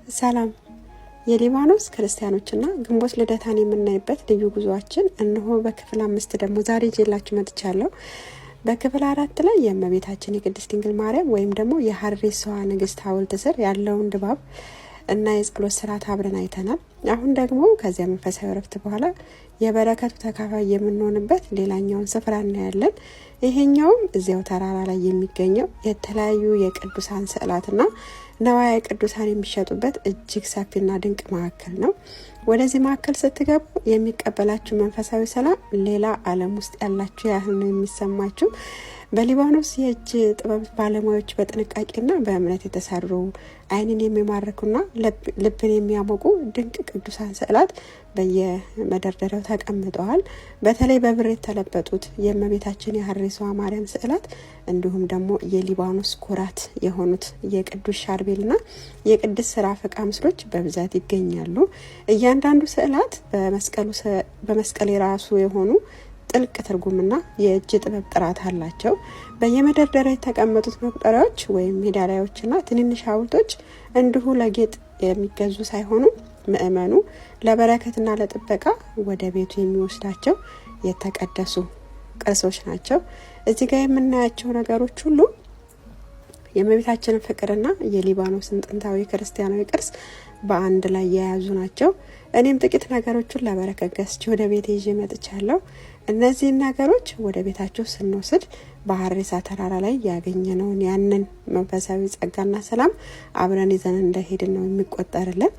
ሰላም የሊባኖስ ክርስቲያኖችና ግንቦት ልደታን የምናይበት ልዩ ጉዟችን እነሆ በክፍል 5 ደግሞ ዛሬ ይዤላችሁ መጥቻለሁ። በክፍል 4 ላይ የእመቤታችን የቅድስት ድንግል ማርያም ወይም ደግሞ የሐሬሳዋ ንግስት ሐውልት ስር ያለውን ድባብ እና የጸሎት ስርዓት አብረን አይተናል። አሁን ደግሞ ከዚያ መንፈሳዊ ረፍት በኋላ የበረከቱ ተካፋይ የምንሆንበት ሌላኛውን ስፍራ እናያለን። ይሄኛውም እዚያው ተራራ ላይ የሚገኘው የተለያዩ የቅዱሳን ስዕላትና ነዋያ ቅዱሳን የሚሸጡበት እጅግ ሰፊና ድንቅ ማዕከል ነው። ወደዚህ ማዕከል ስትገቡ የሚቀበላችሁ መንፈሳዊ ሰላም ሌላ ዓለም ውስጥ ያላችሁ ያህል ነው የሚሰማችሁ። በሊባኖስ የእጅ ጥበብ ባለሙያዎች በጥንቃቄና በእምነት የተሰሩ ዓይንን የሚማርኩና ልብን የሚያሞቁ ድንቅ ቅዱሳን ስዕላት በየመደርደሪያው ተቀምጠዋል። በተለይ በብር የተለበጡት የእመቤታችን የሐሬሳዋ ማርያም ስዕላት እንዲሁም ደግሞ የሊባኖስ ኩራት የሆኑት የቅዱስ ሻርቤልና የቅድስት ስራፈቃ ምስሎች በብዛት ይገኛሉ። እያንዳንዱ ስዕላት በመስቀል የራሱ የሆኑ ጥልቅ ትርጉምና የእጅ ጥበብ ጥራት አላቸው። በየመደርደሪያ የተቀመጡት መቁጠሪያዎች ወይም ሜዳሊያዎችና ትንንሽ ሐውልቶች እንዲሁ ለጌጥ የሚገዙ ሳይሆኑ ምእመኑ ለበረከትና ለጥበቃ ወደ ቤቱ የሚወስዳቸው የተቀደሱ ቅርሶች ናቸው። እዚህ ጋር የምናያቸው ነገሮች ሁሉ የእመቤታችንን ፍቅርና የሊባኖስን ጥንታዊ ክርስቲያናዊ ቅርስ በአንድ ላይ የያዙ ናቸው። እኔም ጥቂት ነገሮችን ለበረከት ገዝቼ ወደ ቤት ይዤ መጥቻለሁ። እነዚህን ነገሮች ወደ ቤታችሁ ስንወስድ በሐሬሳ ተራራ ላይ ያገኘነውን ያንን መንፈሳዊ ጸጋና ሰላም አብረን ይዘን እንደሄድን ነው የሚቆጠርልን።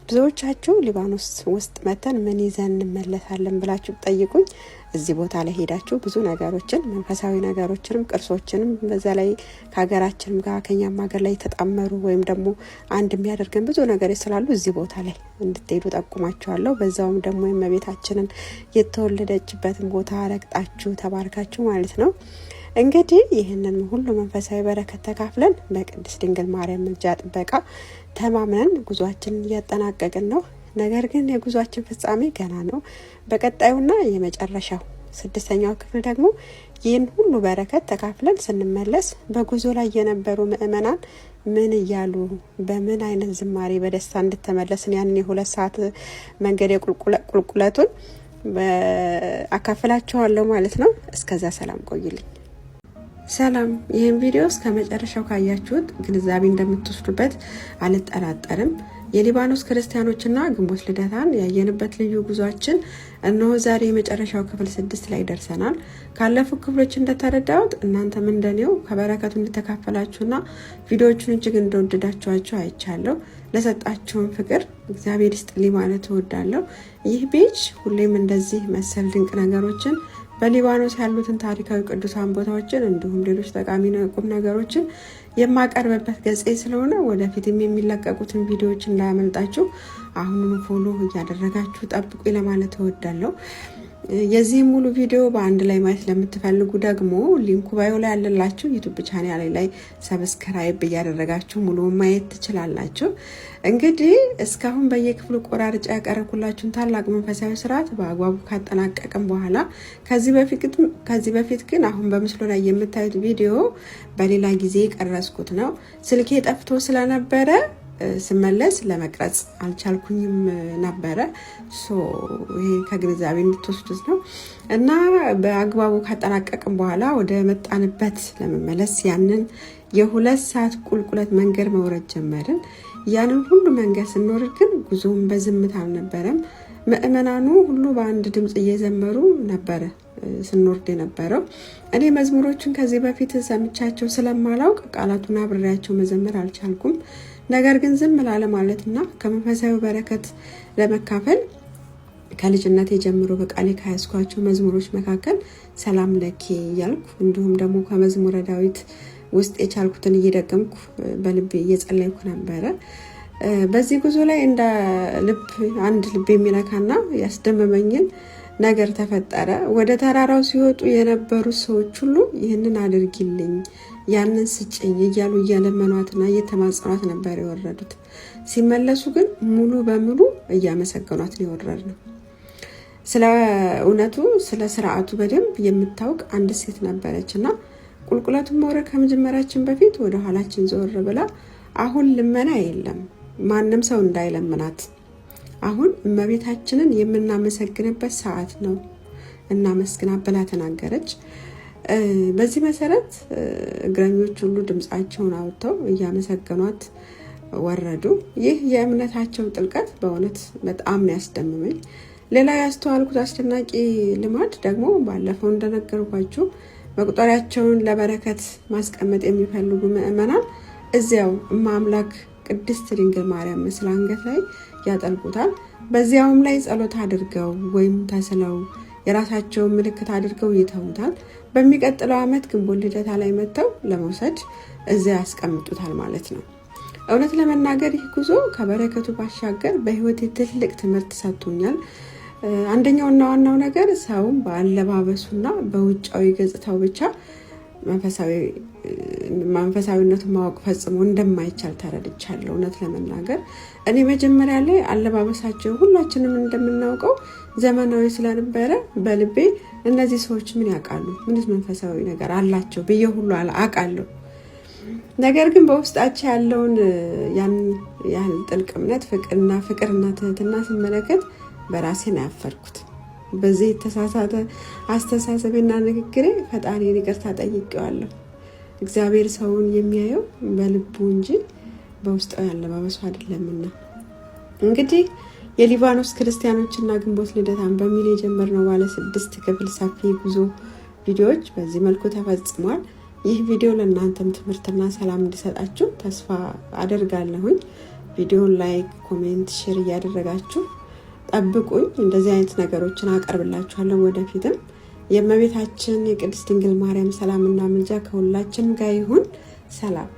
ብዙዎቻችሁ ሊባኖስ ውስጥ መተን ምን ይዘን እንመለሳለን ብላችሁ ጠይቁኝ። እዚህ ቦታ ላይ ሄዳችሁ ብዙ ነገሮችን መንፈሳዊ ነገሮችንም ቅርሶችንም በዛ ላይ ከሀገራችንም ጋር ከኛም ሀገር ላይ ተጣመሩ ወይም ደግሞ አንድ የሚያደርገን ብዙ ነገሮች ስላሉ እዚህ ቦታ ላይ እንድትሄዱ ጠቁማችኋለሁ። በዛውም ደግሞ የእመቤታችንን የተወለደችበትን ቦታ ረግጣችሁ ተባርካችሁ ማለት ነው። እንግዲህ ይህንን ሁሉ መንፈሳዊ በረከት ተካፍለን በቅድስት ድንግል ማርያም ምልጃ ጥበቃ ተማምነን ጉዟችንን እያጠናቀቅን ነው። ነገር ግን የጉዟችን ፍጻሜ ገና ነው። በቀጣዩና የመጨረሻው 6ኛው ክፍል ደግሞ ይህን ሁሉ በረከት ተካፍለን ስንመለስ በጉዞ ላይ የነበሩ ምእመናን ምን እያሉ በምን አይነት ዝማሬ በደስታ እንድተመለስን ያንን የ2 ሰዓት መንገድ የቁልቁለቱን አካፍላችኋለሁ ማለት ነው። እስከዛ ሰላም ቆዩልኝ። ሰላም። ይህን ቪዲዮ እስከ መጨረሻው ካያችሁት ግንዛቤ እንደምትወስዱበት አልጠራጠርም። የሊባኖስ ክርስቲያኖችና ግንቦት ልደታን ያየንበት ልዩ ጉዟችን እነሆ ዛሬ የመጨረሻው ክፍል 6 ላይ ደርሰናል። ካለፉት ክፍሎች እንደተረዳሁት እናንተም እንደኔው ከበረከቱ እንድተካፈላችሁና ቪዲዮዎቹን እጅግ እንደወደዳችኋቸው አይቻለሁ። ለሰጣችሁን ፍቅር እግዚአብሔር ይስጥልኝ ማለት እወዳለሁ። ይህ ፔጅ ሁሌም እንደዚህ መሰል ድንቅ ነገሮችን በሊባኖስ ያሉትን ታሪካዊ ቅዱሳን ቦታዎችን እንዲሁም ሌሎች ጠቃሚ ቁም ነገሮችን የማቀርብበት ገጽ ስለሆነ ወደፊትም የሚለቀቁትን ቪዲዮዎች እንዳያመልጣችሁ አሁኑኑ ፎሎ እያደረጋችሁ ጠብቁ ለማለት እወዳለሁ። የዚህ ሙሉ ቪዲዮ በአንድ ላይ ማየት ለምትፈልጉ ደግሞ ሊንኩ ባዮ ላይ ያለላችሁ ዩቲዩብ ቻናሌ ላይ ሰብስክራይብ እያደረጋችሁ ሙሉ ማየት ትችላላችሁ። እንግዲህ እስካሁን በየክፍሉ ቆራርጬ ያቀረብኩላችሁን ታላቅ መንፈሳዊ ስርዓት በአግባቡ ካጠናቀቅን በኋላ ከዚህ በፊት ግን አሁን በምስሉ ላይ የምታዩት ቪዲዮ በሌላ ጊዜ ቀረጽኩት ነው። ስልኬ ጠፍቶ ስለነበረ ስመለስ ለመቅረጽ አልቻልኩኝም ነበረ። ይሄ ከግንዛቤ እንድትወስዱት ነው እና በአግባቡ ካጠናቀቅን በኋላ ወደ መጣንበት ለመመለስ ያንን የ2 ሰዓት ቁልቁለት መንገድ መውረድ ጀመርን። ያንን ሁሉ መንገድ ስንወርድ ግን ጉዞውን በዝምታ አልነበረም። ምእመናኑ ሁሉ በአንድ ድምጽ እየዘመሩ ነበረ ስንወርድ የነበረው። እኔ መዝሙሮችን ከዚህ በፊት ሰምቻቸው ስለማላውቅ ቃላቱን አብሬያቸው መዘመር አልቻልኩም። ነገር ግን ዝም ላለ ማለትና ከመንፈሳዊ በረከት ለመካፈል ከልጅነት ጀምሮ በቃሌ ካያስኳቸው መዝሙሮች መካከል ሰላም ለኪ እያልኩ እንዲሁም ደግሞ ከመዝሙረ ዳዊት ውስጥ የቻልኩትን እየደገምኩ በልቤ እየጸለይኩ ነበረ። በዚህ ጉዞ ላይ እንደ አንድ ልብ የሚነካና ያስደመመኝን ነገር ተፈጠረ። ወደ ተራራው ሲወጡ የነበሩ ሰዎች ሁሉ ይህንን አድርጊልኝ ያንን ስጭኝ እያሉ እየለመኗትና እየተማጸኗት ነበር የወረዱት። ሲመለሱ ግን ሙሉ በሙሉ እያመሰገኗት ነው የወረድነው። ስለ እውነቱ ስለ ስርዓቱ በደንብ የምታውቅ አንድ ሴት ነበረችና ቁልቁለቱን መውረድ ከመጀመራችን በፊት ወደ ኋላችን ዞር ብላ አሁን ልመና የለም ማንም ሰው እንዳይለምናት አሁን እመቤታችንን የምናመሰግንበት ሰዓት ነው እናመስግና ብላ ተናገረች። በዚህ መሰረት እግረኞች ሁሉ ድምጻቸውን አውጥተው እያመሰገኗት ወረዱ። ይህ የእምነታቸው ጥልቀት በእውነት በጣም ያስደምመኝ። ሌላ ያስተዋልኩት አስደናቂ ልማድ ደግሞ ባለፈው እንደነገርኳችሁ መቁጠሪያቸውን ለበረከት ማስቀመጥ የሚፈልጉ ምእመናን እዚያው እማምላክ ቅድስት ድንግል ማርያም ምስል አንገት ላይ ያጠልቁታል። በዚያውም ላይ ጸሎት አድርገው ወይም ተስለው የራሳቸውን ምልክት አድርገው ይተውታል። በሚቀጥለው ዓመት ግንቦት ልደታ ላይ መተው ለመውሰድ እዚያ ያስቀምጡታል ማለት ነው። እውነት ለመናገር ይህ ጉዞ ከበረከቱ ባሻገር በህይወት ትልቅ ትምህርት ሰጥቶኛል። አንደኛውና ዋናው ነገር ሰውም በአለባበሱና በውጫዊ ገጽታው ብቻ መንፈሳዊነቱን ማወቅ ፈጽሞ እንደማይቻል ተረድቻለሁ። እውነት ለመናገር እኔ መጀመሪያ ላይ አለባበሳቸው ሁላችንም እንደምናውቀው ዘመናዊ ስለነበረ በልቤ እነዚህ ሰዎች ምን ያውቃሉ፣ ምንስ መንፈሳዊ ነገር አላቸው ብዬ ሁሉ አውቃለሁ። ነገር ግን በውስጣቸው ያለውን ያን ጥልቅ እምነት ፍቅርና ትህትና ስመለከት በራሴ ነው ያፈርኩት። በዚህ የተሳሳተ አስተሳሰብና ንግግሬ ፈጣሪን ይቅርታ ጠይቄዋለሁ። እግዚአብሔር ሰውን የሚያየው በልቡ እንጂ በውስጣው ያለባበሱ አይደለምና። እንግዲህ የሊባኖስ ክርስቲያኖችና ግንቦት ልደታን በሚል የጀመርነው ባለ 6 ክፍል ሰፊ ጉዞ ቪዲዮዎች በዚህ መልኩ ተፈጽሟል። ይህ ቪዲዮ ለእናንተም ትምህርትና ሰላም እንዲሰጣችሁ ተስፋ አደርጋለሁኝ። ቪዲዮን ላይክ፣ ኮሜንት፣ ሼር እያደረጋችሁ ጠብቁኝ። እንደዚህ አይነት ነገሮችን አቀርብላችኋለሁ ወደፊትም። የእመቤታችን የቅድስት ድንግል ማርያም ሰላምና ምልጃ ከሁላችን ጋር ይሁን። ሰላም